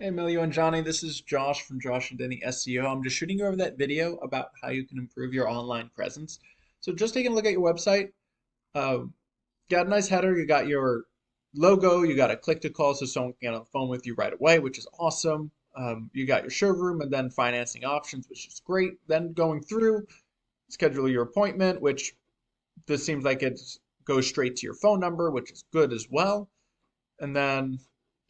Hey Emilio and Johnny, this is Josh from Josh and Danny SEO. I'm just shooting you over that video about how you can improve your online presence. So just taking a look at your website, uh, got a nice header, you got your logo, you got a click to call so someone can get on the phone with you right away, which is awesome. You got your showroom and then financing options, which is great. Then going through, schedule your appointment, which this seems like it goes straight to your phone number, which is good as well. And then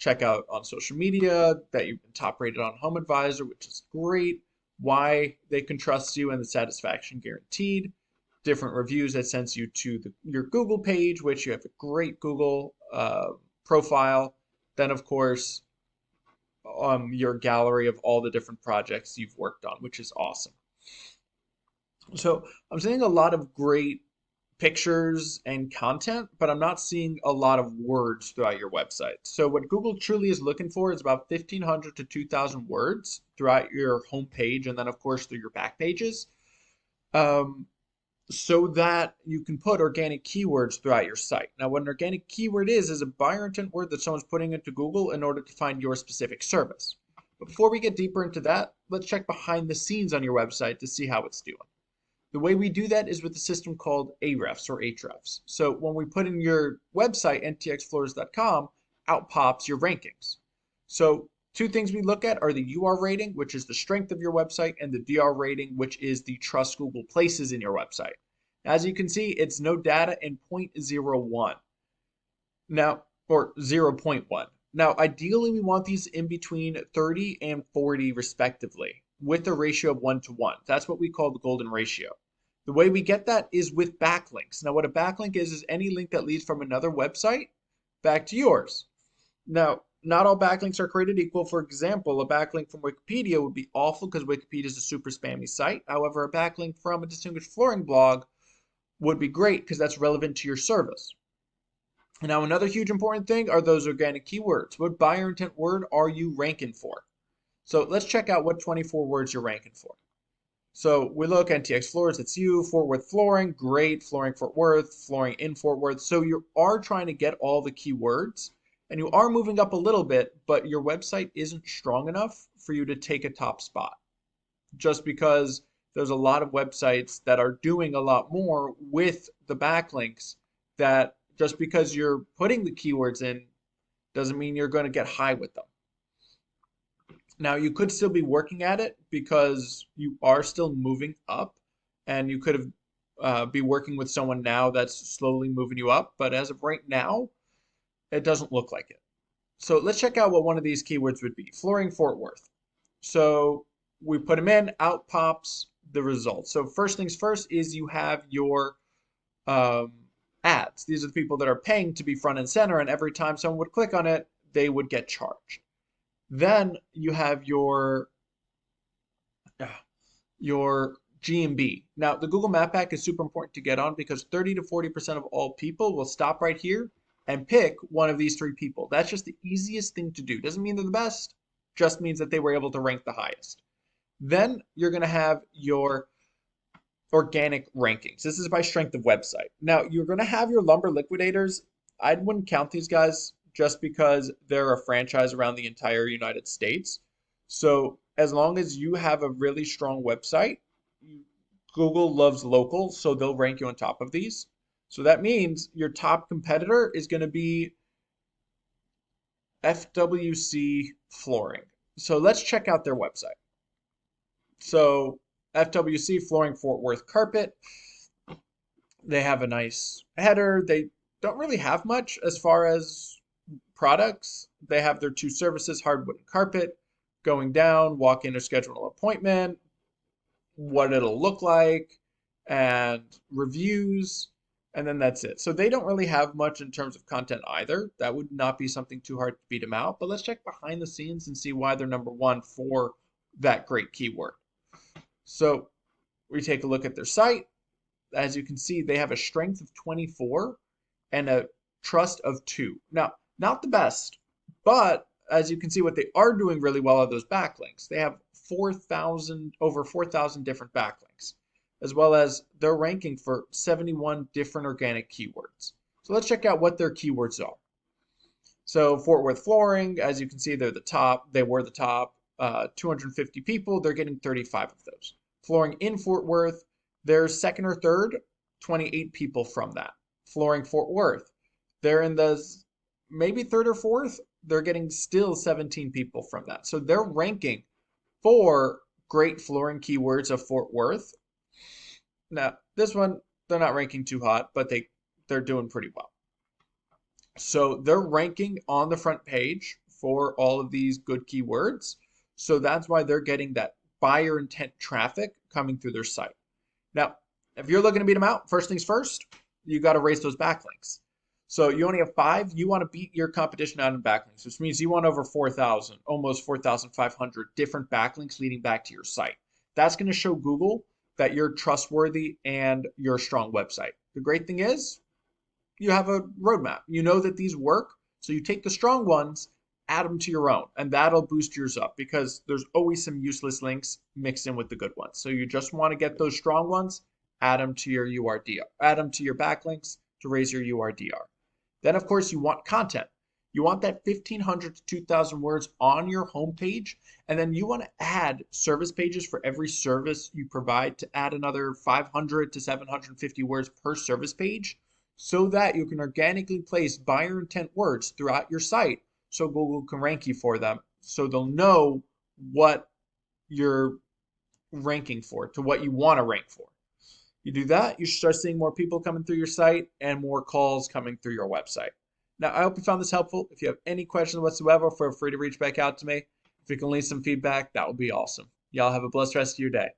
check out on social media that you've been top rated on Home Advisor, which is great. Why they can trust you and the satisfaction guaranteed. Different reviews that sends you to your Google page, which you have a great Google profile. Then, of course, your gallery of all the different projects you've worked on, which is awesome. So I'm seeing a lot of great pictures and content, but I'm not seeing a lot of words throughout your website. So what Google truly is looking for is about 1,500 to 2,000 words throughout your home page, and then of course through your back pages, um, so that you can put organic keywords throughout your site. Now, what an organic keyword is a buyer intent word that someone's putting into Google in order to find your specific service. But before we get deeper into that, let's check behind the scenes on your website to see how it's doing. The way we do that is with a system called Ahrefs or Ahrefs. So when we put in your website, ntxfloors.com, out pops your rankings. So two things we look at are the UR rating, which is the strength of your website, and the DR rating, which is the trust Google places in your website. As you can see, it's no data in 0.01. Now, or zero point 0.1. Now, ideally, we want these in between 30 and 40 respectively, with a ratio of 1 to 1. That's what we call the golden ratio. The way we get that is with backlinks. Now, what a backlink is any link that leads from another website back to yours. Now, not all backlinks are created equal. For example, a backlink from Wikipedia would be awful because Wikipedia is a super spammy site. However, a backlink from a distinguished flooring blog would be great because that's relevant to your service. Now, another huge important thing are those organic keywords. What buyer intent word are you ranking for? So let's check out what 24 words you're ranking for. So we look NTX Floors, it's you, Fort Worth flooring, great, flooring Fort Worth, flooring in Fort Worth. So you are trying to get all the keywords and you are moving up a little bit, but your website isn't strong enough for you to take a top spot. Just because there's a lot of websites that are doing a lot more with the backlinks, that just because you're putting the keywords in doesn't mean you're going to get high with them. Now, you could still be working at it because you are still moving up, and you could have be working with someone now that's slowly moving you up. But as of right now, it doesn't look like it. So let's check out what one of these keywords would be. Flooring Fort Worth. So we put them in, out pops the results. So first things first is you have your um, ads. These are the people that are paying to be front and center, and every time someone would click on it, they would get charged. Then you have your GMB. Now, the Google Map Pack is super important to get on because 30 to 40% of all people will stop right here and pick one of these three people. That's just the easiest thing to do. Doesn't mean they're the best, just means that they were able to rank the highest. Then you're going to have your organic rankings. This is by strength of website. Now, you're going to have your lumber liquidators. I wouldn't count these guys just because they're a franchise around the entire United States. So as long as you have a really strong website, Google loves local, so they'll rank you on top of these. So that means your top competitor is going to be FWC Flooring. So let's check out their website. So FWC Flooring Fort Worth Carpet. They have a nice header. They don't really have much as far as products. They have their two services, hardwood and carpet. Going down, walk in or schedule an appointment, what it'll look like, and reviews, and then that's it. So they don't really have much in terms of content either. That would not be something too hard to beat them out, but let's check behind the scenes and see why they're number one for that great keyword. So we take a look at their site. As you can see, they have a strength of 24 and a trust of 2. Now, not the best, but as you can see, what they are doing really well are those backlinks. They have over 4,000 different backlinks, as well as they're ranking for 71 different organic keywords. So let's check out what their keywords are. So Fort Worth Flooring, as you can see, they're the top. They were the top. 250 people, they're getting 35 of those. Flooring in Fort Worth, they're second or third, 28 people from that. Flooring Fort Worth, they're in the maybe third or fourth, they're getting still 17 people from that. So they're ranking for great flooring keywords of Fort Worth. Now, this one, they're not ranking too hot, but they're doing pretty well. So they're ranking on the front page for all of these good keywords. So that's why they're getting that buyer intent traffic coming through their site. Now, if you're looking to beat them out, first things first, you got to raise those backlinks. So you only have 5, you want to beat your competition out in backlinks, which means you want over 4,000, almost 4,500 different backlinks leading back to your site. That's going to show Google that you're trustworthy and you're a strong website. The great thing is, you have a roadmap. You know that these work, so you take the strong ones, add them to your own, and that'll boost yours up because there's always some useless links mixed in with the good ones. So you just want to get those strong ones, add them to your URDR, add them to your backlinks to raise your URDR. Then, of course, you want content. You want that 1,500 to 2,000 words on your homepage, and then you want to add service pages for every service you provide to add another 500 to 750 words per service page, so that you can organically place buyer intent words throughout your site so Google can rank you for them, so they'll know what you're ranking for, to what you want to rank for. You do that, you should start seeing more people coming through your site and more calls coming through your website. Now, I hope you found this helpful. If you have any questions whatsoever, feel free to reach back out to me. If you can leave some feedback, that would be awesome. Y'all have a blessed rest of your day.